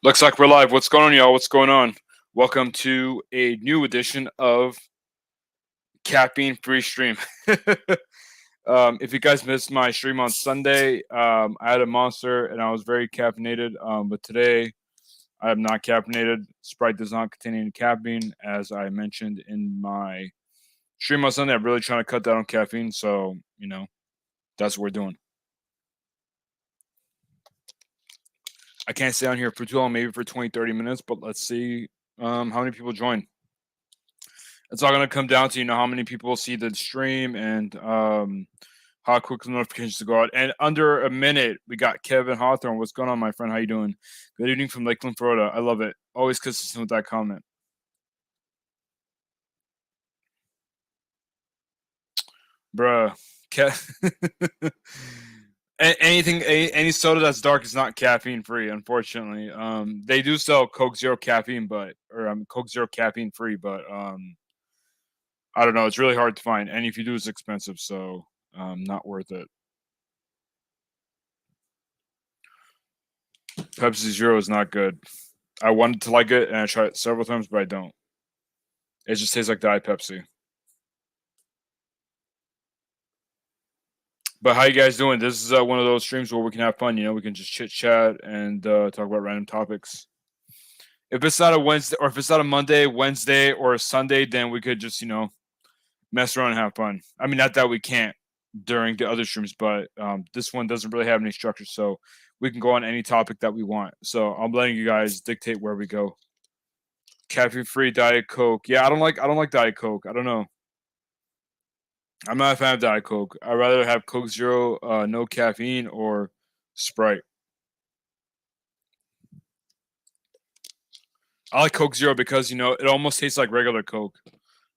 Looks like we're live. What's going on, y'all? What's going on? Welcome to a new edition of Caffeine Free Stream. If you guys missed my stream on Sunday, I had a monster and I was very caffeinated. But today I am not caffeinated. Sprite does not contain any caffeine, as I mentioned in my stream on Sunday. I'm really trying to cut down on caffeine, so that's what we're doing. I can't stay on here for too long, maybe for 20, 30 minutes, but let's see how many people join. It's all gonna come down to how many people see the stream and how quick the notifications to go out. And under a minute, we got Kevin Hawthorne. What's going on, my friend? How you doing? Good evening from Lakeland, Florida. I love it. Always consistent with that comment, bruh. Any soda that's dark is not caffeine free, unfortunately. They do sell Coke Zero caffeine, but or Coke Zero caffeine free, but I don't know. It's really hard to find, and if you do, it's expensive, so not worth it. Pepsi Zero is not good. I wanted to like it, and I tried it several times, but I don't. It just tastes like Diet Pepsi. But how you guys doing? This is one of those streams where we can have fun. We can just chit chat and talk about random topics. If it's not a Wednesday, or if it's not a Monday, Wednesday, or a Sunday, then we could just mess around and have fun. I mean, not that we can't during the other streams, but this one doesn't really have any structure, so we can go on any topic that we want. So I'm letting you guys dictate where we go. Caffeine free Diet Coke. Yeah, I don't like Diet Coke. I don't know. I'm not a fan of Diet Coke. I'd rather have Coke Zero, no caffeine, or Sprite. I like Coke Zero because it almost tastes like regular Coke.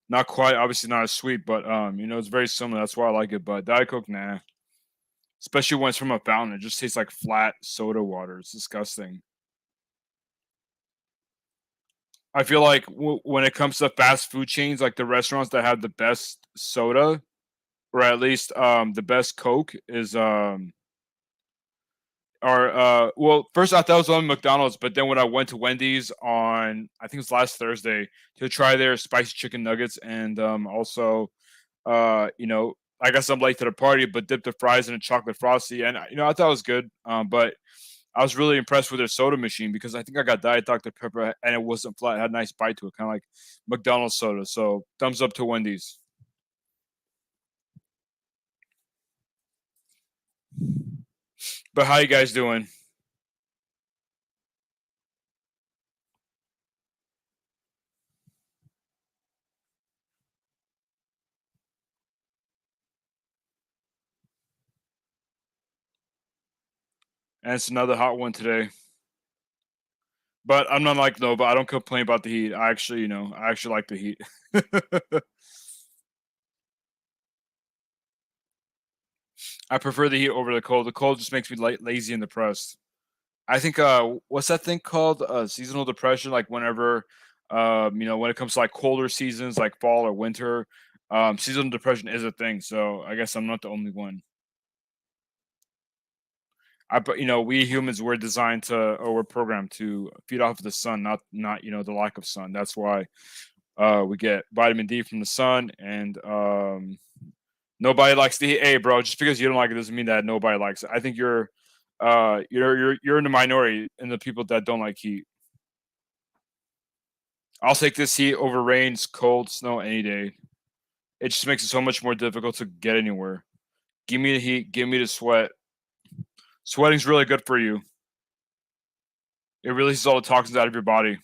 Not quite, obviously not as sweet, but it's very similar. That's why I like it. But Diet Coke, nah. Especially when it's from a fountain, it just tastes like flat soda water. It's disgusting. I feel like when it comes to fast food chains, like the restaurants that have the best soda, or at least the best Coke, is or well, first I thought it was on McDonald's, but then when I went to Wendy's on, I think it was last Thursday, to try their spicy chicken nuggets, and also I guess I'm late to the party, but dipped the fries in a chocolate frosty, and I thought it was good. But I was really impressed with their soda machine because I think I got Diet Dr Pepper and it wasn't flat; it had a nice bite to it, kind of like McDonald's soda. So thumbs up to Wendy's. But how you guys doing? And it's another hot one today. But I'm not like no, but I don't complain about the heat. I actually, I actually like the heat. I prefer the heat over the cold. The cold just makes me lazy and depressed. I think what's that thing called? Seasonal depression. Like whenever when it comes to like colder seasons, like fall or winter, seasonal depression is a thing. So I guess I'm not the only one. But we humans were designed to, or we're programmed to feed off of the sun, not the lack of sun. That's why we get vitamin D from the sun, and nobody likes the heat. Hey, bro, just because you don't like it doesn't mean that nobody likes it. I think you're in the minority in the people that don't like heat. I'll take this heat over rains, cold, snow any day. It just makes it so much more difficult to get anywhere. Give me the heat, give me the sweat. Sweating's really good for you. It releases all the toxins out of your body.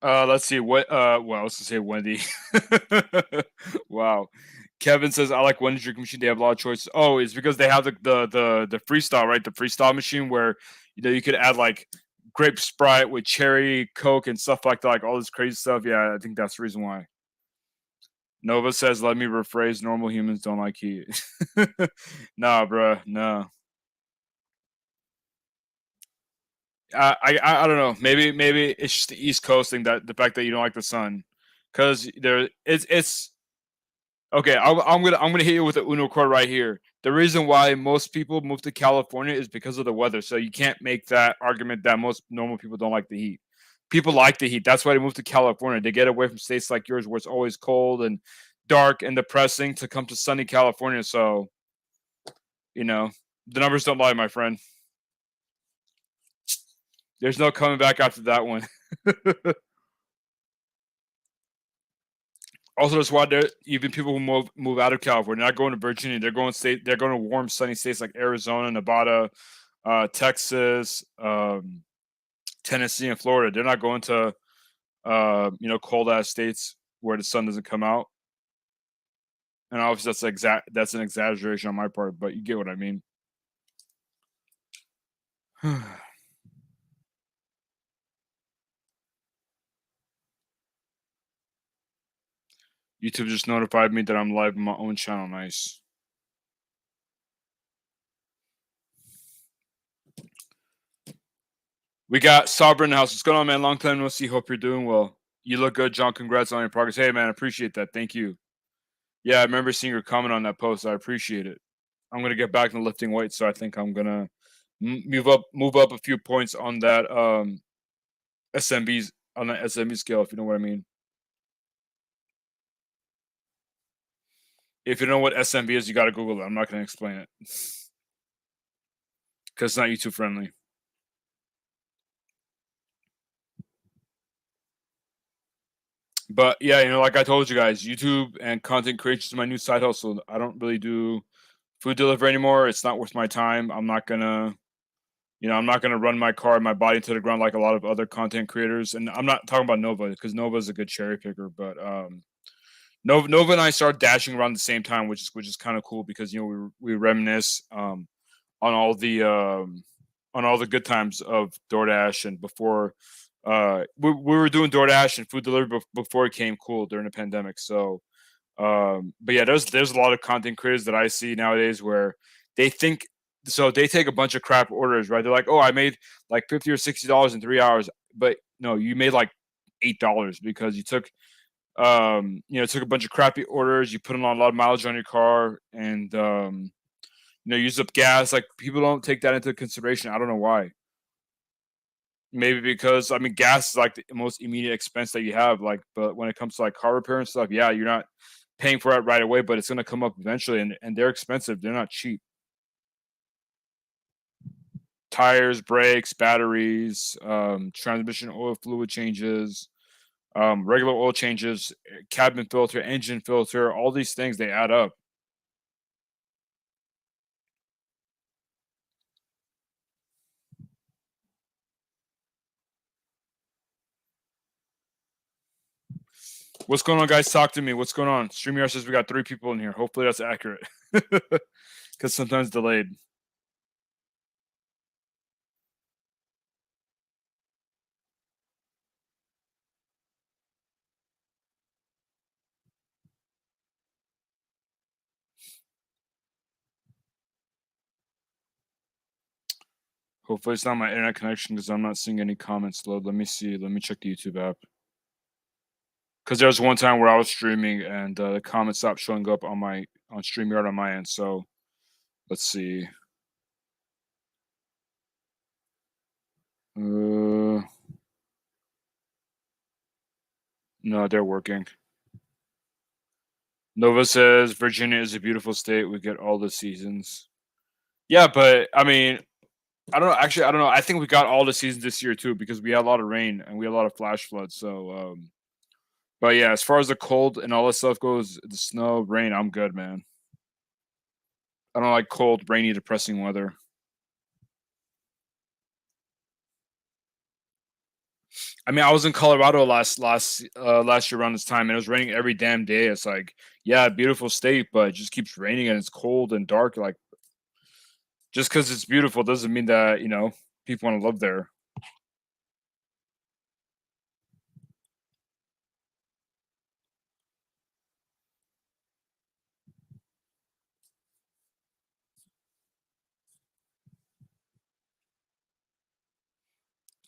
Let's see what. Well, I was gonna say Wendy. Wow. Kevin says I like Wendy's drink machine. They have a lot of choices. Oh, it's because they have the freestyle, right? The freestyle machine where you could add like grape Sprite with cherry Coke and stuff like that, like all this crazy stuff. Yeah, I think that's the reason why. Nova says, "Let me rephrase. Normal humans don't like heat." Nah, bruh. No. I don't know. Maybe it's just the East Coast thing, that the fact that you don't like the sun, because there it's okay. I'm gonna hit you with the Uno quote right here. The reason why most people move to California is because of the weather. So you can't make that argument that most normal people don't like the heat. People like the heat. That's why they move to California. They get away from states like yours where it's always cold and dark and depressing to come to sunny California. So you know the numbers don't lie, my friend. There's no coming back after that one. Also, that's why there even people who move out of California, not going to Virginia, they're going to warm, sunny states like Arizona, Nevada, Texas, Tennessee, and Florida. They're not going to cold ass states where the sun doesn't come out. And obviously, that's an exaggeration on my part, but you get what I mean. YouTube just notified me that I'm live on my own channel. Nice. We got Sovereign in the house. What's going on, man? Long time no see. Hope you're doing well. You look good, John. Congrats on your progress. Hey, man, I appreciate that. Thank you. Yeah, I remember seeing your comment on that post. I appreciate it. I'm gonna get back to lifting weights, so I think I'm gonna move up a few points on that SMBs on the SMB scale, if you know what I mean. If you know what SMB is, you got to Google it. I'm not gonna explain it because it's not YouTube friendly. But yeah, like I told you guys, YouTube and content creation is my new side hustle. I don't really do food delivery anymore. It's not worth my time. I'm not gonna run my car and my body to the ground like a lot of other content creators. And I'm not talking about Nova because Nova is a good cherry picker, but Nova and I started dashing around the same time, which is kind of cool because we reminisce on all the good times of DoorDash and before we were doing DoorDash and food delivery before it came cool during the pandemic. So but yeah, there's a lot of content creators that I see nowadays where they think they take a bunch of crap orders, right? They're like, oh, I made like $50 or $60 in 3 hours, but no, you made like $8 because you took a bunch of crappy orders, you put on a lot of mileage on your car, and use up gas. Like people don't take that into consideration. I don't know why. Maybe because I mean, gas is like the most immediate expense that you have. Like, but when it comes to like car repair and stuff, yeah, you're not paying for it right away, but it's gonna come up eventually, and they're expensive. They're not cheap. Tires, brakes, batteries, transmission oil fluid changes, regular oil changes, cabin filter, engine filter, all these things they add up. What's going on, guys? Talk to me. What's going on? StreamYard says we got 3 people in here. Hopefully that's accurate. Because sometimes delayed. Hopefully it's not my internet connection because I'm not seeing any comments load. Let me see. Let me check the YouTube app. Because there was one time where I was streaming and the comments stopped showing up on StreamYard on my end. So let's see. Uh, no, they're working. Nova says Virginia is a beautiful state. We get all the seasons. Yeah, but I mean, I don't know. Actually, I don't know. I think we got all the seasons this year too because we had a lot of rain and we had a lot of flash floods. So, but yeah, as far as the cold and all that stuff goes, the snow, rain, I'm good, man. I don't like cold, rainy, depressing weather. I mean, I was in Colorado last year around this time, and it was raining every damn day. It's like, yeah, beautiful state, but it just keeps raining and it's cold and dark. Like, just because it's beautiful doesn't mean that people want to live there.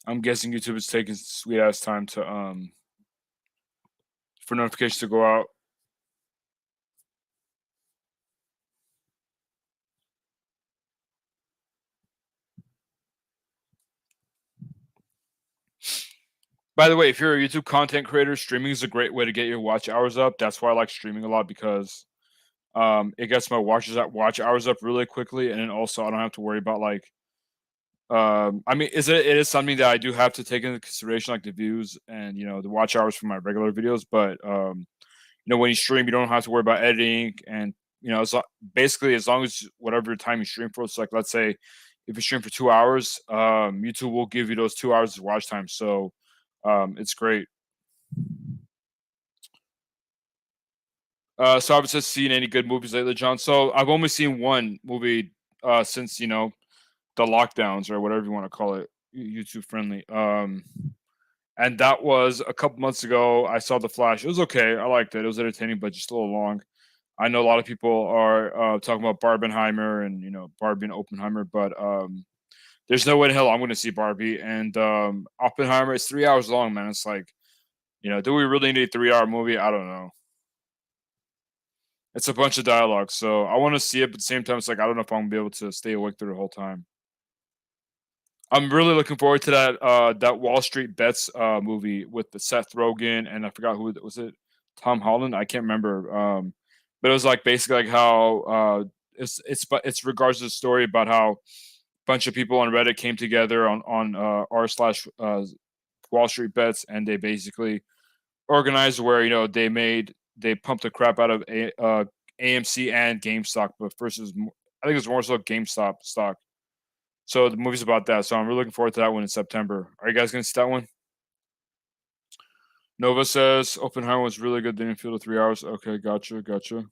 I'm guessing YouTube is taking sweet ass time to for notifications to go out. By the way, if you're a YouTube content creator, streaming is a great way to get your watch hours up. That's why I like streaming a lot because it gets my watch hours up really quickly, and then also I don't have to worry about like I mean, it is something that I do have to take into consideration, like the views and the watch hours for my regular videos. But when you stream, you don't have to worry about editing, and basically as long as whatever time you stream for. It's like let's say if you stream for 2 hours, YouTube will give you those 2 hours of watch time. So it's great. So I've just seen any good movies lately, John. So I've only seen one movie since the lockdowns or whatever you want to call it, YouTube friendly. And that was a couple months ago. I saw The Flash. It was okay. I liked it. It was entertaining, but just a little long. I know a lot of people are talking about Barbenheimer and Barbie and Oppenheimer, but there's no way in hell I'm going to see Barbie and Oppenheimer. It's 3 hours long, man. It's like, do we really need a 3 hour movie? I don't know. It's a bunch of dialogue, so I want to see it, but at the same time, it's like I don't know if I'm gonna be able to stay awake through the whole time. I'm really looking forward to that Wall Street Bets movie with the Seth Rogen and I forgot who was it, Tom Holland. I can't remember. But it was like basically like how it's regards to the story about how a bunch of people on Reddit came together on r slash Wall Street Bets, and they basically organized where they pumped the crap out of AMC and GameStop, but versus I think it's more so GameStop stock. So the movie's about that. So I'm really looking forward to that one in September. Are you guys gonna see that one? Nova says Oppenheimer was really good. Didn't feel the 3 hours. Okay, gotcha, gotcha.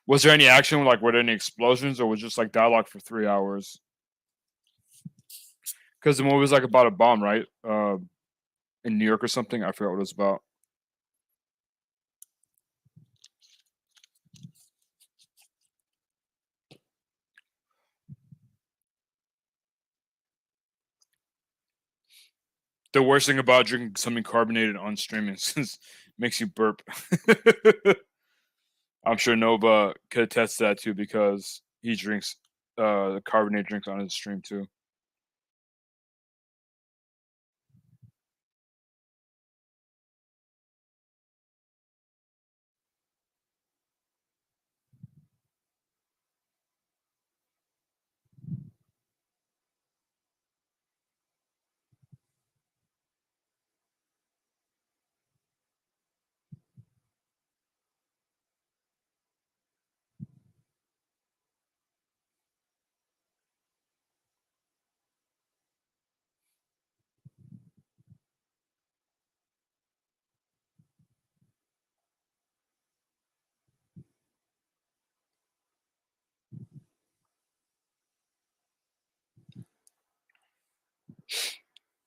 Was there any action? Like, were there any explosions, or was it just like dialogue for 3 hours? Because the movie was like about a bomb, right? In New York or something. I forgot what it was about. The worst thing about drinking something carbonated on streaming is it makes you burp. I'm sure Nova could attest to that too because he drinks the carbonated drinks on his stream too.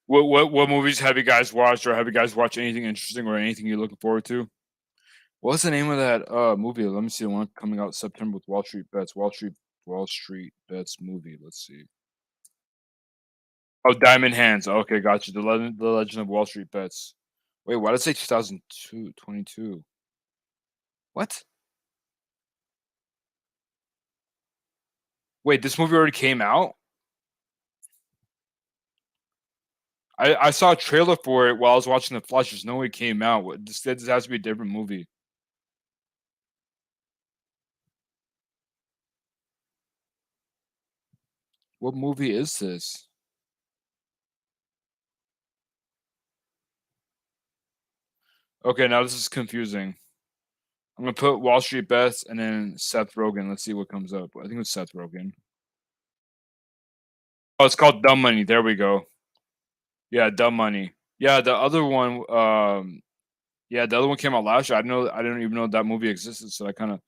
What movies have you guys watched, or have you guys watched anything interesting or anything you're looking forward to? What's the name of that movie? Let me see the one coming out September with Wall Street Bets. Wall Street Bets movie. Let's see. Oh, Diamond Hands. Okay, gotcha. The Legend of Wall Street Bets. Wait, why did it say 2002 22? What? Wait, this movie already came out? I saw a trailer for it while I was watching The Flash. There's no way it came out. This has to be a different movie. What movie is this? Okay, now this is confusing. I'm gonna put Wall Street Bets and then Seth Rogen. Let's see what comes up. I think it's Seth Rogen. Oh, it's called Dumb Money. There we go. Yeah, Dumb Money. Yeah, the other one. Yeah, the other one came out last year. I didn't even know that movie existed, so that kind of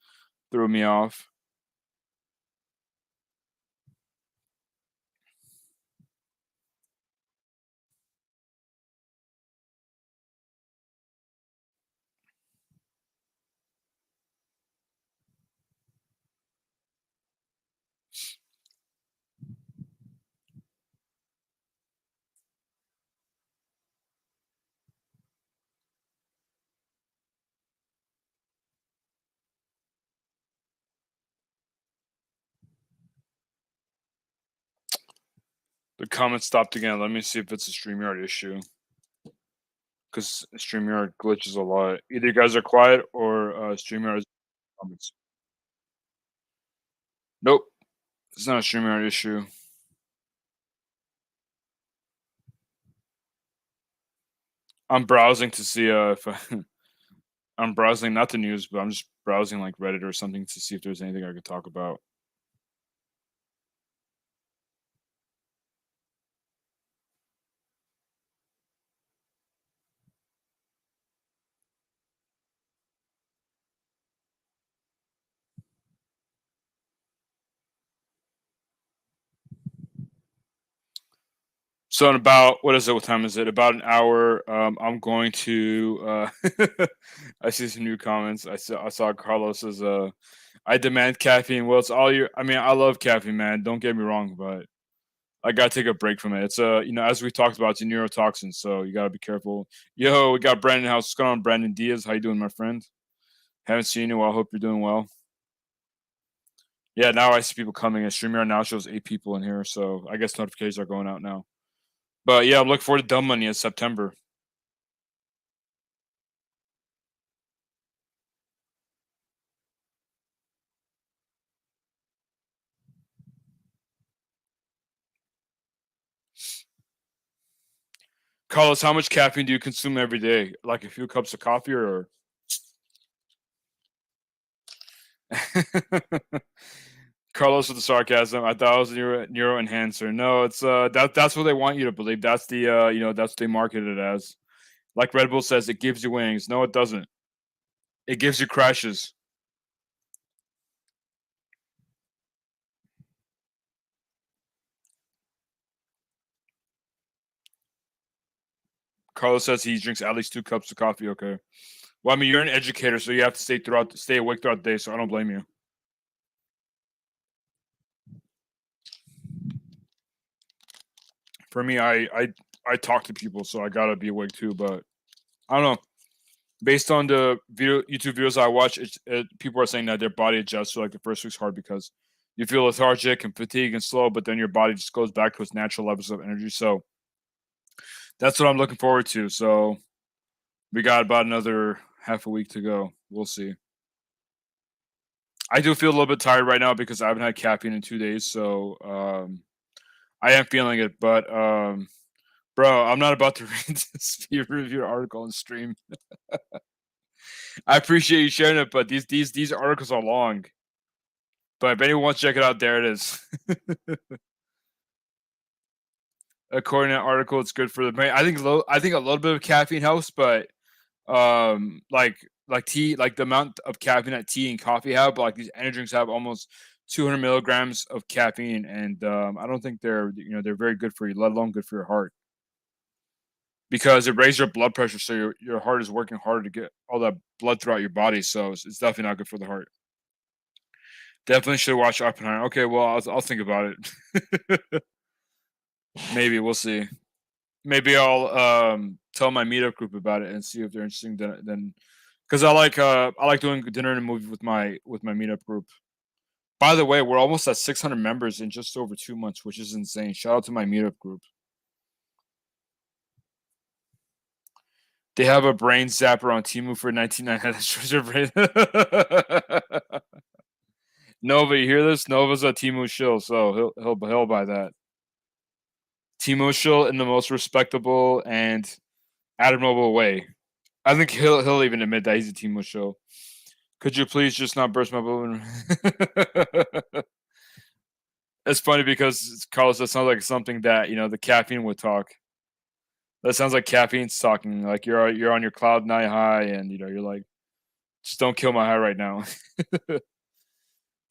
threw me off. The comment stopped again. Let me see if it's a StreamYard issue. Because StreamYard glitches a lot. Either you guys are quiet or StreamYard is comments. Nope, it's not a StreamYard issue. I'm browsing to see if I'm browsing not the news, but I'm just browsing like Reddit or something to see if there's anything I could talk about. So in about what is it? What time is it? About an hour. I'm going to. I see some new comments. I saw Carlos's. I demand caffeine. Well, it's all your. I mean, I love caffeine, man. Don't get me wrong, but I gotta take a break from it. It's as we talked about, it's a neurotoxin, so you gotta be careful. Yo, we got Brandon House. What's going on, Brandon Diaz? How you doing, my friend? Haven't seen you. Well, I hope you're doing well. Yeah, now I see people coming. And StreamYard now shows 8 people in here, so I guess notifications are going out now. But yeah, I'm looking forward to Dumb Money in September. Carlos, how much caffeine do you consume every day? Like a few cups of coffee or Carlos with the sarcasm. I thought it was a neuro enhancer. No, it's that's what they want you to believe. That's the that's what they market it as. Like Red Bull says, it gives you wings. No, it doesn't. It gives you crashes. Carlos says he drinks at least 2 cups of coffee. Okay. Well, I mean, you're an educator, so you have to stay awake throughout the day. So I don't blame you. For me, I talk to people, so I gotta be awake too. But I don't know. Based on the YouTube videos I watch, people are saying that their body adjusts to like the first week's hard because you feel lethargic and fatigued and slow, but then your body just goes back to its natural levels of energy. So that's what I'm looking forward to. So we got about another half a week to go. We'll see. I do feel a little bit tired right now because I haven't had caffeine in 2 days, so I am feeling it. But bro, I'm not about to read this peer review article and stream. I appreciate you sharing it, but these articles are long. But if anyone wants to check it out, there it is. According to the article, it's good for the brain. I think a little bit of caffeine helps, but like tea, like the amount of caffeine that tea and coffee have, but like these energy drinks have almost 200 milligrams of caffeine, and I don't think they're very good for you, let alone good for your heart, because it raises your blood pressure, so your heart is working harder to get all that blood throughout your body. So it's definitely not good for the heart. Definitely should watch Oppenheimer. Okay, well I'll think about it. Maybe we'll see. Maybe I'll tell my meetup group about it and see if they're interesting. Then, because I like doing dinner and a movie with my meetup group. By the way, we're almost at 600 members in just over 2 months, which is insane. Shout out to my meetup group. They have a brain zapper on Timu for 1999. Nova, you hear this? Nova's a Timu shill, so he'll buy that. Timu shill in the most respectable and admirable way. I think he'll even admit that he's a Timu shill. Could you please just not burst my balloon? It's funny because Carlos, that sounds like something that the caffeine would talk. That sounds like caffeine's talking. Like you're on your cloud nine high, and you're like, just don't kill my high right now.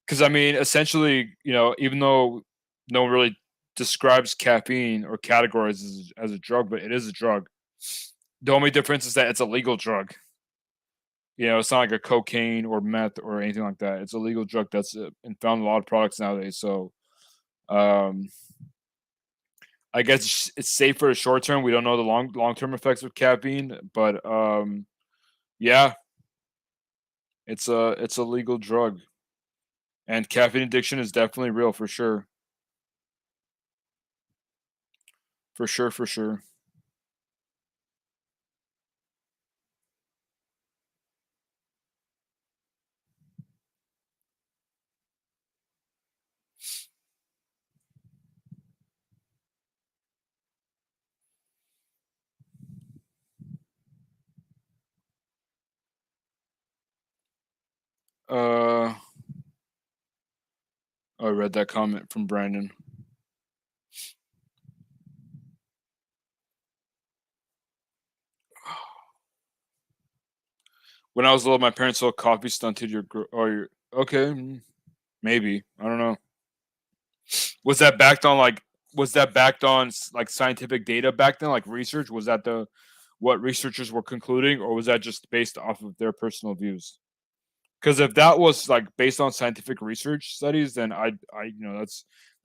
Because I mean, essentially, even though no one really describes caffeine or categorizes as a drug, but it is a drug. The only difference is that it's a legal drug. It's not like a cocaine or meth or anything like that. It's a legal drug that's and found in a lot of products nowadays. So, um, I guess it's safe for the short term. We don't know the long term effects of caffeine, but yeah, it's a legal drug, and caffeine addiction is definitely real for sure. For sure, for sure. Uh, I read that comment from Brandon. When I was little, my parents sold coffee stunted your or your okay, maybe. I don't know. Was that backed on like was that backed on like scientific data back then, like research? Was that the what researchers were concluding, or was that just based off of their personal views? Because if that was like based on scientific research studies, then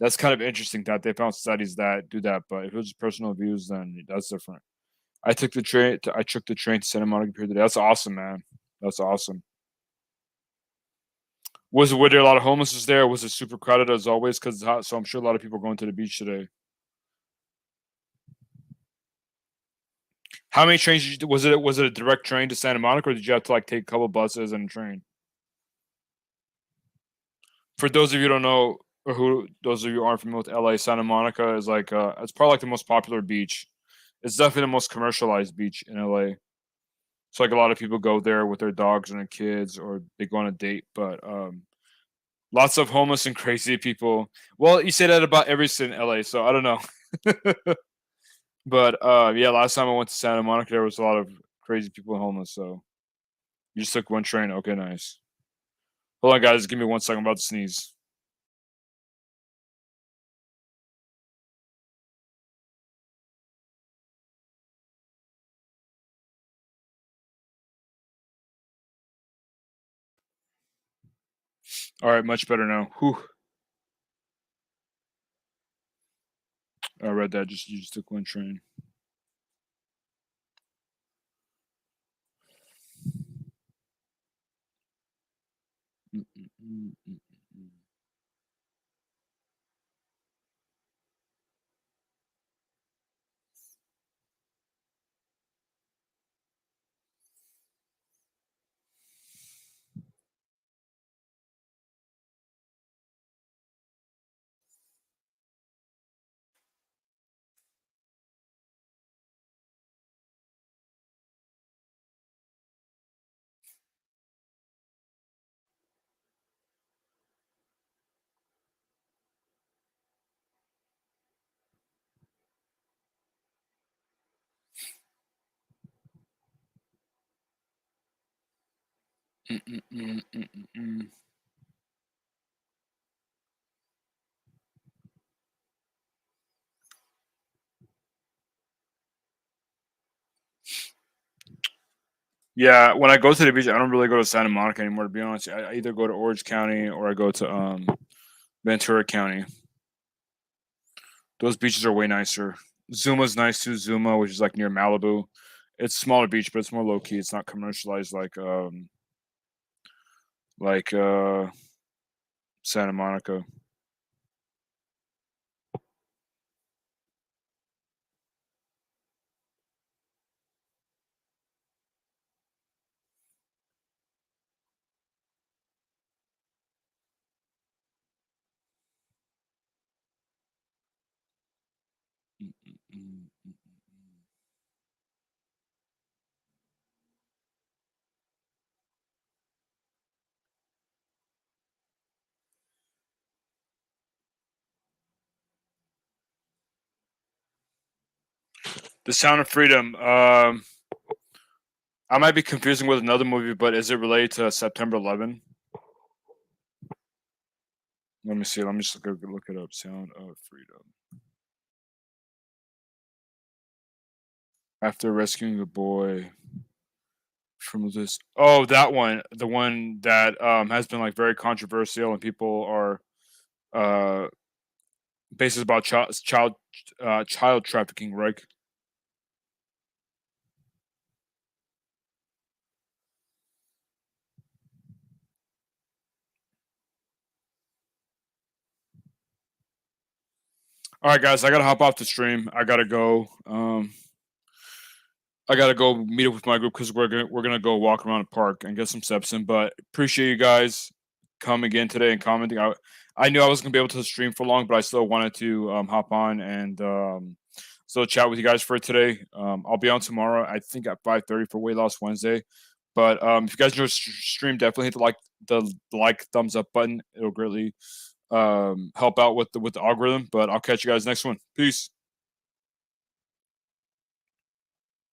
that's kind of interesting that they found studies that do that. But if it was just personal views, then that's different. I took the train to Santa Monica Pier today. That's awesome, man. That's awesome. Were there a lot of homeless there? Was it super crowded as always? Because it's hot, so I'm sure a lot of people going to the beach today. How many trains did you, was it a direct train to Santa Monica, or did you have to like take a couple buses and a train? For those of you who don't know, or who those of you who aren't familiar with LA, Santa Monica is like it's probably like the most popular beach. It's definitely the most commercialized beach in LA. So like a lot of people go there with their dogs and their kids, or they go on a date. But lots of homeless and crazy people. Well, you say that about every city in LA, so I don't know. But yeah, last time I went to Santa Monica, there was a lot of crazy people and homeless. So you just took one train. Okay, nice. Hold on, guys. Give me 1 second. I'm about to sneeze. All right, much better now. Whew. I read that. Just you just took one train. Mm, mm, mm, mm, mm. Mm, mm, mm, mm, mm, mm. Yeah, when I go to the beach, I don't really go to Santa Monica anymore. To be honest, I either go to Orange County or I go to Ventura County. Those beaches are way nicer. Zuma's nice too. Zuma, which is like near Malibu, it's smaller beach, but it's more low key. It's not commercialized like Santa Monica. Mm, mm, mm, mm. The Sound of Freedom. I might be confusing with another movie, but is it related to September 11? Let me see. Let me just look it up. Sound of Freedom. After rescuing a boy from this, oh, that one, the one that has been like very controversial, and people are uh basically about child trafficking, right? All right, guys, I gotta hop off the stream. I gotta go. I gotta go meet up with my group because we're gonna go walk around the park and get some steps in. But appreciate you guys coming in today and commenting. I knew I wasn't gonna be able to stream for long, but I still wanted to hop on and still chat with you guys for today. I'll be on tomorrow, I think at 5:30 for Weight Loss Wednesday. But if you guys enjoy the stream, definitely hit the like thumbs up button. It'll greatly help out with the algorithm. But I'll catch you guys next one. Peace.